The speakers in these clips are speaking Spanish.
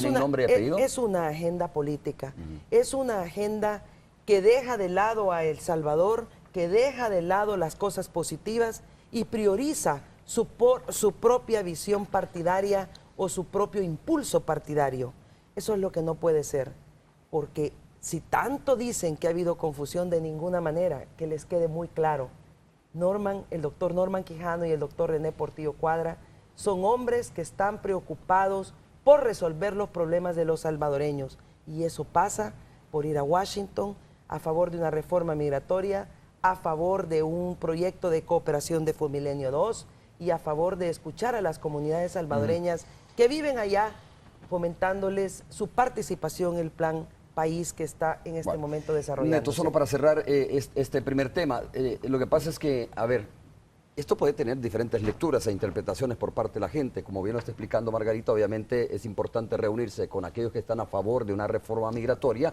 ¿Tienen nombre y apellido? Es una agenda política, es una agenda que deja de lado a El Salvador, que deja de lado las cosas positivas y prioriza su propia visión partidaria o su propio impulso partidario. Eso es lo que no puede ser, porque si tanto dicen que ha habido confusión, de ninguna manera, que les quede muy claro. El doctor Norman Quijano y el doctor René Portillo Cuadra son hombres que están preocupados por resolver los problemas de los salvadoreños, y eso pasa por ir a Washington a favor de una reforma migratoria, a favor de un proyecto de cooperación de Fumilenio 2 y a favor de escuchar a las comunidades salvadoreñas que viven allá, fomentándoles su participación en el plan país que está en este momento desarrollando. Neto, solo para cerrar este primer tema, lo que pasa es que, a ver, esto puede tener diferentes lecturas e interpretaciones por parte de la gente. Como bien lo está explicando Margarita, obviamente es importante reunirse con aquellos que están a favor de una reforma migratoria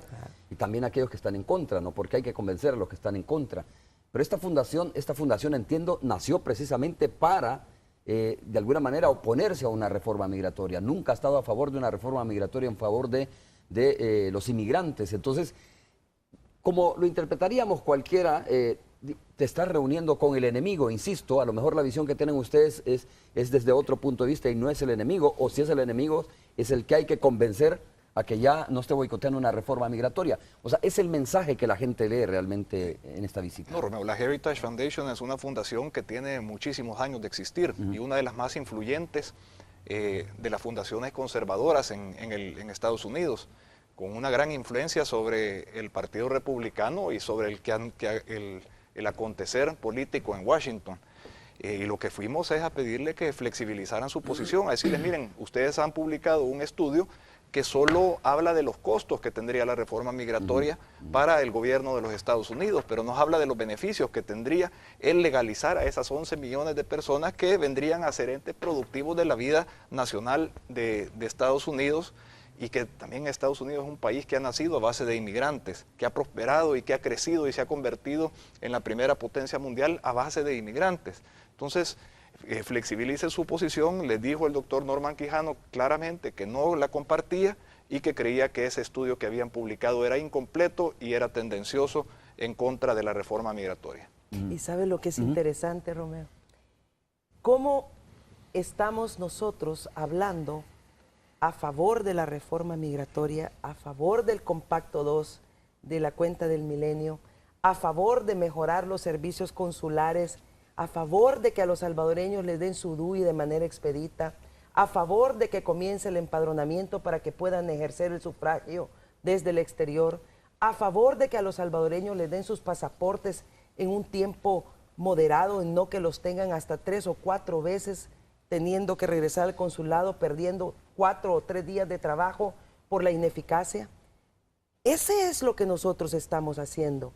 y también aquellos que están en contra, ¿no? Porque hay que convencer a los que están en contra. Pero esta fundación, entiendo, nació precisamente para, de alguna manera, oponerse a una reforma migratoria. Nunca ha estado a favor de una reforma migratoria en favor de los inmigrantes. Entonces, como lo interpretaríamos cualquiera, te estás reuniendo con el enemigo, insisto, a lo mejor la visión que tienen ustedes es desde otro punto de vista y no es el enemigo, o si es el enemigo, es el que hay que convencer a que ya no esté boicoteando una reforma migratoria. O sea, es el mensaje que la gente lee realmente en esta visita. No, Romeo, la Heritage Foundation es una fundación que tiene muchísimos años de existir y una de las más influyentes de las fundaciones conservadoras en Estados Unidos, con una gran influencia sobre el Partido Republicano y sobre el acontecer político en Washington. Y lo que fuimos es a pedirle que flexibilizaran su posición, a decirles, miren, ustedes han publicado un estudio que solo habla de los costos que tendría la reforma migratoria para el gobierno de los Estados Unidos, pero nos habla de los beneficios que tendría el legalizar a esas 11 millones de personas que vendrían a ser entes productivos de la vida nacional de Estados Unidos, y que también Estados Unidos es un país que ha nacido a base de inmigrantes, que ha prosperado y que ha crecido y se ha convertido en la primera potencia mundial a base de inmigrantes. Entonces, flexibilice su posición. Les dijo el doctor Norman Quijano claramente que no la compartía y que creía que ese estudio que habían publicado era incompleto y era tendencioso en contra de la reforma migratoria. ¿Y sabe lo que es interesante, Romeo? ¿Cómo estamos nosotros hablando a favor de la reforma migratoria, a favor del Compacto 2, de la Cuenta del Milenio, a favor de mejorar los servicios consulares, a favor de que a los salvadoreños les den su DUI de manera expedita, a favor de que comience el empadronamiento para que puedan ejercer el sufragio desde el exterior, a favor de que a los salvadoreños les den sus pasaportes en un tiempo moderado, en no que los tengan hasta 3 o 4 veces teniendo que regresar al consulado, perdiendo 4 o 3 días de trabajo por la ineficacia. Ese es lo que nosotros estamos haciendo,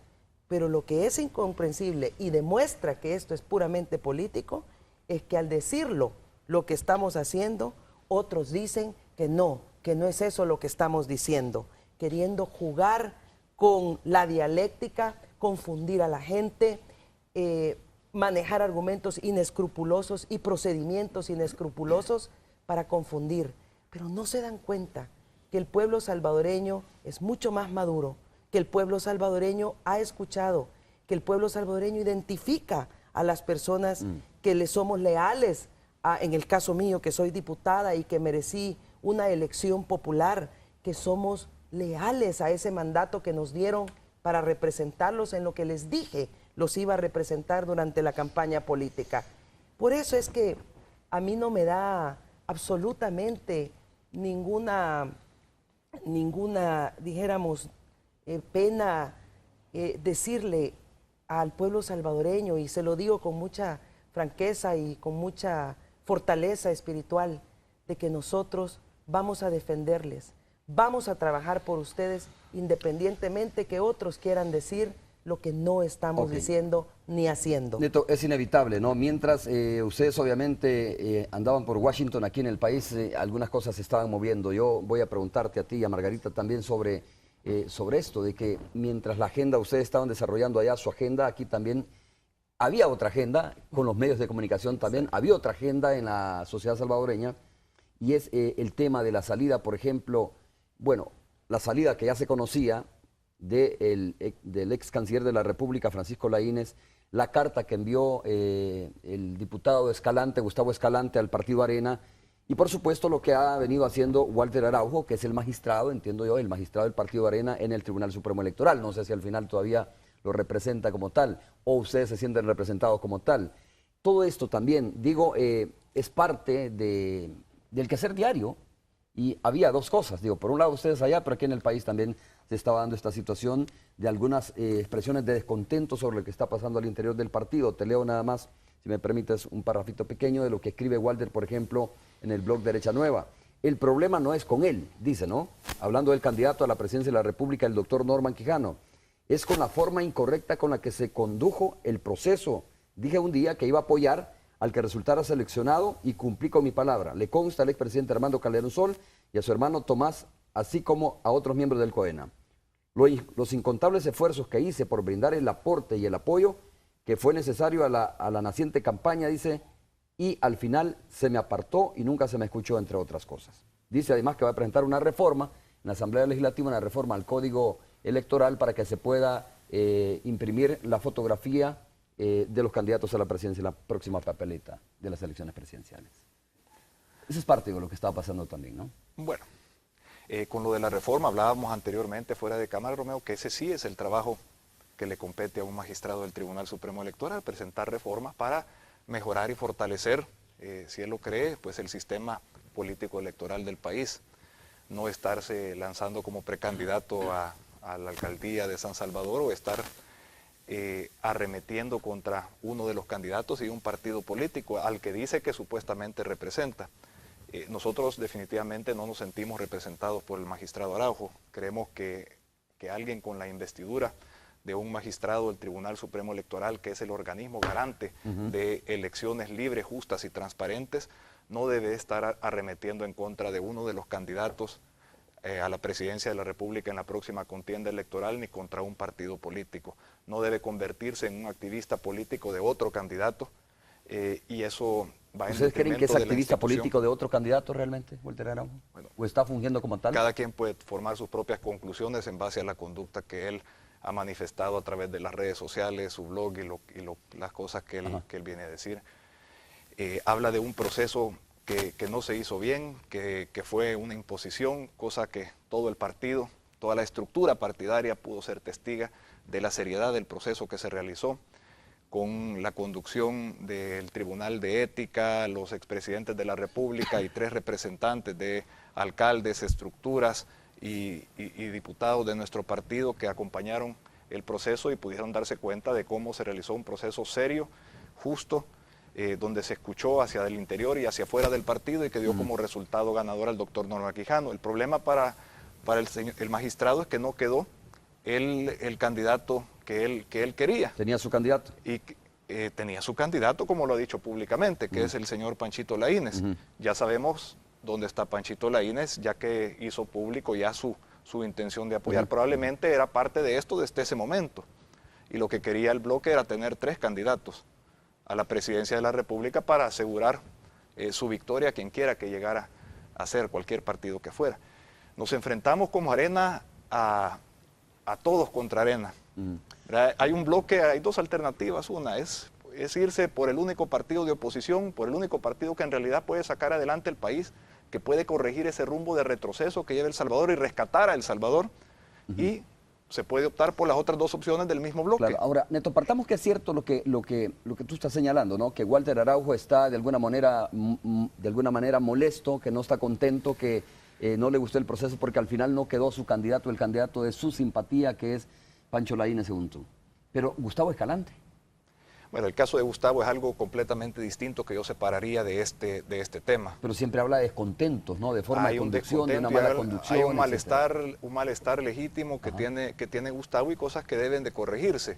pero lo que es incomprensible y demuestra que esto es puramente político, es que al decirlo, lo que estamos haciendo, otros dicen que no es eso lo que estamos diciendo, queriendo jugar con la dialéctica, confundir a la gente, manejar argumentos inescrupulosos y procedimientos inescrupulosos para confundir. Pero no se dan cuenta que el pueblo salvadoreño es mucho más maduro, que el pueblo salvadoreño ha escuchado, que el pueblo salvadoreño identifica a las personas que le somos leales, en el caso mío, que soy diputada y que merecí una elección popular, que somos leales a ese mandato que nos dieron para representarlos en lo que les dije los iba a representar durante la campaña política. Por eso es que a mí no me da absolutamente ninguna dijéramos, pena decirle al pueblo salvadoreño, y se lo digo con mucha franqueza y con mucha fortaleza espiritual, de que nosotros vamos a defenderles, vamos a trabajar por ustedes, independientemente que otros quieran decir lo que no estamos diciendo ni haciendo. Neto, es inevitable, ¿no? Mientras ustedes obviamente andaban por Washington aquí en el país, algunas cosas se estaban moviendo. Yo voy a preguntarte a ti y a Margarita también sobre esto, de que mientras la agenda ustedes estaban desarrollando allá su agenda, aquí también había otra agenda, con los medios de comunicación también, había otra agenda en la sociedad salvadoreña, y es el tema de la salida, por ejemplo, bueno, la salida que ya se conocía del ex canciller de la República, Francisco Laínez, la carta que envió el diputado Escalante, Gustavo Escalante, al Partido Arena, y por supuesto lo que ha venido haciendo Walter Araujo, que es el magistrado, entiendo yo, el magistrado del Partido Arena en el Tribunal Supremo Electoral. No sé si al final todavía lo representa como tal, o ustedes se sienten representados como tal. Todo esto también, digo, es parte del quehacer diario, y había dos cosas, digo, por un lado ustedes allá, pero aquí en el país también se estaba dando esta situación de algunas expresiones de descontento sobre lo que está pasando al interior del partido. Te leo nada más, si me permites, un parrafito pequeño de lo que escribe Walter, por ejemplo, en el blog Derecha Nueva. El problema no es con él, dice, ¿no? Hablando del candidato a la presidencia de la República, el doctor Norman Quijano. Es con la forma incorrecta con la que se condujo el proceso. Dije un día que iba a apoyar al que resultara seleccionado y cumplí con mi palabra. Le consta al expresidente Armando Calderón Sol y a su hermano Tomás, así como a otros miembros del COENA. Los incontables esfuerzos que hice por brindar el aporte y el apoyo que fue necesario a la naciente campaña, dice, y al final se me apartó y nunca se me escuchó, entre otras cosas. Dice además que va a presentar una reforma en la Asamblea Legislativa, una reforma al Código Electoral para que se pueda imprimir la fotografía de los candidatos a la presidencia en la próxima papeleta de las elecciones presidenciales. Eso es parte de lo que estaba pasando también, ¿no? Bueno, con lo de la reforma hablábamos anteriormente fuera de cámara, Romeo, que ese sí es el trabajo que le compete a un magistrado del Tribunal Supremo Electoral, presentar reformas para mejorar y fortalecer, si él lo cree, pues el sistema político electoral del país. No estarse lanzando como precandidato a la alcaldía de San Salvador o estar arremetiendo contra uno de los candidatos y un partido político al que dice que supuestamente representa. Nosotros definitivamente no nos sentimos representados por el magistrado Araujo. Creemos que alguien con la investidura de un magistrado del Tribunal Supremo Electoral, que es el organismo garante de elecciones libres, justas y transparentes, no debe estar arremetiendo en contra de uno de los candidatos a la presidencia de la República en la próxima contienda electoral, ni contra un partido político. No debe convertirse en un activista político de otro candidato, y eso va en ¿Ustedes creen que es activista político de otro candidato realmente, Walter Araujo? Bueno, ¿O está fungiendo como tal? Cada quien puede formar sus propias conclusiones en base a la conducta que él ha manifestado a través de las redes sociales, su blog y las cosas que él viene a decir. Habla de un proceso que no se hizo bien, que fue una imposición, cosa que todo el partido, toda la estructura partidaria pudo ser testiga de la seriedad del proceso que se realizó, con la conducción del Tribunal de Ética, los expresidentes de la República y 3 representantes de alcaldes, estructuras y diputados de nuestro partido que acompañaron el proceso y pudieron darse cuenta de cómo se realizó un proceso serio, justo, donde se escuchó hacia el interior y hacia afuera del partido y que dio como resultado ganador al doctor Norman Quijano. El problema para el magistrado es que no quedó el candidato que él quería. ¿Tenía su candidato? Y tenía su candidato, como lo ha dicho públicamente, que es el señor Panchito Laínez. Ya sabemos dónde está Panchito Laínez, ya que hizo público ya su intención de apoyar. Probablemente era parte de esto desde ese momento. Y lo que quería el bloque era tener 3 candidatos a la presidencia de la República para asegurar su victoria a quien quiera que llegara a ser cualquier partido que fuera. Nos enfrentamos como Arena a todos contra Arena. Hay un bloque, hay 2 alternativas. Una es irse por el único partido de oposición, por el único partido que en realidad puede sacar adelante el país, que puede corregir ese rumbo de retroceso que lleva El Salvador y rescatar a El Salvador, y se puede optar por las otras 2 opciones del mismo bloque. Claro. Ahora, Neto, partamos que es cierto lo que tú estás señalando, ¿no? Que Walter Araujo está de alguna manera molesto, que no está contento, que no le gustó el proceso porque al final no quedó su candidato, el candidato de su simpatía, que es Pancho Laínez, según tú. Pero Gustavo Escalante. Bueno, el caso de Gustavo es algo completamente distinto que yo separaría de este tema. Pero siempre habla de descontentos, ¿no? De forma de conducción, de una mala conducción. Hay un malestar legítimo que tiene Gustavo y cosas que deben de corregirse.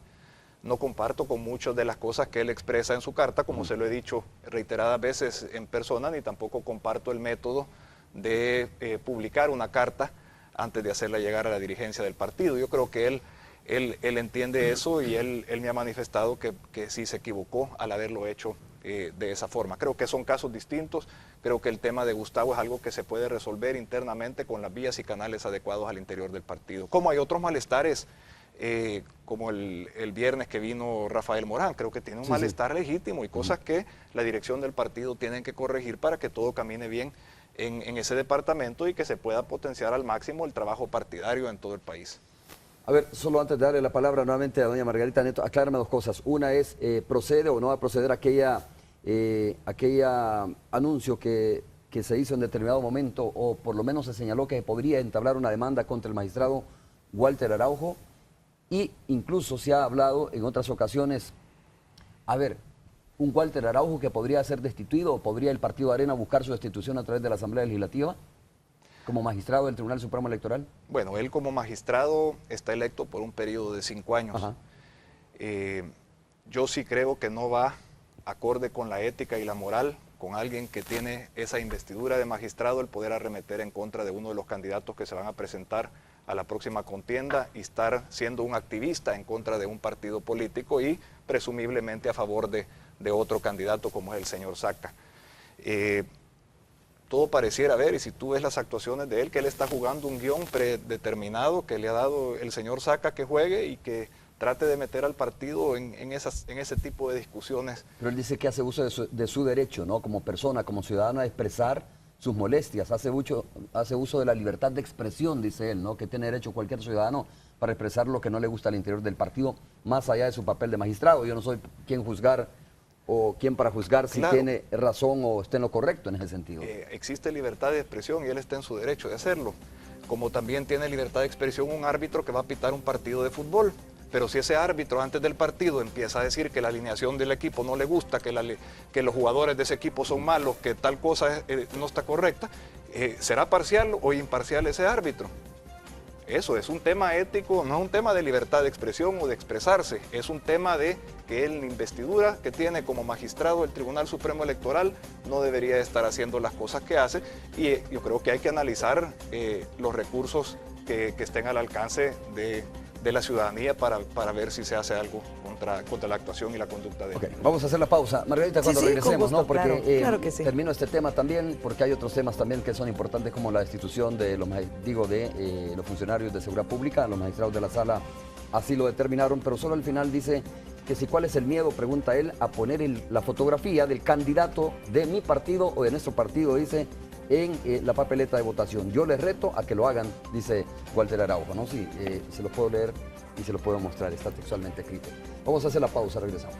No comparto con muchas de las cosas que él expresa en su carta, como se lo he dicho reiteradas veces en persona, ni tampoco comparto el método de publicar una carta antes de hacerla llegar a la dirigencia del partido. Yo creo que él entiende eso y él me ha manifestado que sí se equivocó al haberlo hecho de esa forma. Creo que son casos distintos, creo que el tema de Gustavo es algo que se puede resolver internamente con las vías y canales adecuados al interior del partido. Como hay otros malestares, como el viernes que vino Rafael Morán, creo que tiene un malestar legítimo y cosas que la dirección del partido tiene que corregir para que todo camine bien en ese departamento y que se pueda potenciar al máximo el trabajo partidario en todo el país. A ver, solo antes de darle la palabra nuevamente a doña Margarita Neto, aclárame dos cosas. Una es, ¿procede o no va a proceder aquella anuncio que se hizo en determinado momento, o por lo menos se señaló que podría entablar una demanda contra el magistrado Walter Araujo? Y incluso se ha hablado en otras ocasiones, a ver, un Walter Araujo que podría ser destituido, o podría el Partido Arena buscar su destitución a través de la Asamblea Legislativa como magistrado del Tribunal Supremo Electoral. Bueno, él como magistrado está electo por un periodo de 5 años. Yo sí creo que no va acorde con la ética y la moral, con alguien que tiene esa investidura de magistrado, el poder arremeter en contra de uno de los candidatos que se van a presentar a la próxima contienda y estar siendo un activista en contra de un partido político y presumiblemente a favor de otro candidato como es el señor Saca. Todo pareciera ver, y si tú ves las actuaciones de él, que él está jugando un guión predeterminado que le ha dado el señor Saca que juegue y que trate de meter al partido en ese tipo de discusiones. Pero él dice que hace uso de su derecho, ¿no? Como persona, como ciudadano, a expresar sus molestias, hace uso de la libertad de expresión, dice él, ¿no? Que tiene derecho cualquier ciudadano para expresar lo que no le gusta al interior del partido, más allá de su papel de magistrado. Yo no soy quien juzgar o quien para juzgar si tiene razón o está en lo correcto en ese sentido. Existe libertad de expresión y él está en su derecho de hacerlo, como también tiene libertad de expresión un árbitro que va a pitar un partido de fútbol. Pero si ese árbitro antes del partido empieza a decir que la alineación del equipo no le gusta, que los jugadores de ese equipo son malos, que tal cosa no está correcta, ¿será parcial o imparcial ese árbitro? Eso es un tema ético, no es un tema de libertad de expresión o de expresarse, es un tema de que él, la investidura que tiene como magistrado del Tribunal Supremo Electoral, no debería estar haciendo las cosas que hace, y yo creo que hay que analizar los recursos que estén al alcance de la ciudadanía para ver si se hace algo contra la actuación y la conducta de él. Vamos a hacer la pausa. Margarita, cuando regresemos, gusto, ¿no? Porque claro que sí. termino este tema también, porque hay otros temas también que son importantes, como la destitución de los funcionarios de seguridad pública. Los magistrados de la sala así lo determinaron, pero solo al final dice que si cuál es el miedo, pregunta él, a poner la fotografía del candidato de mi partido o de nuestro partido, dice, en la papeleta de votación. Yo les reto a que lo hagan, dice Walter Araujo, ¿no? Sí, se lo puedo leer y se lo puedo mostrar, está textualmente escrito. Vamos a hacer la pausa, regresamos.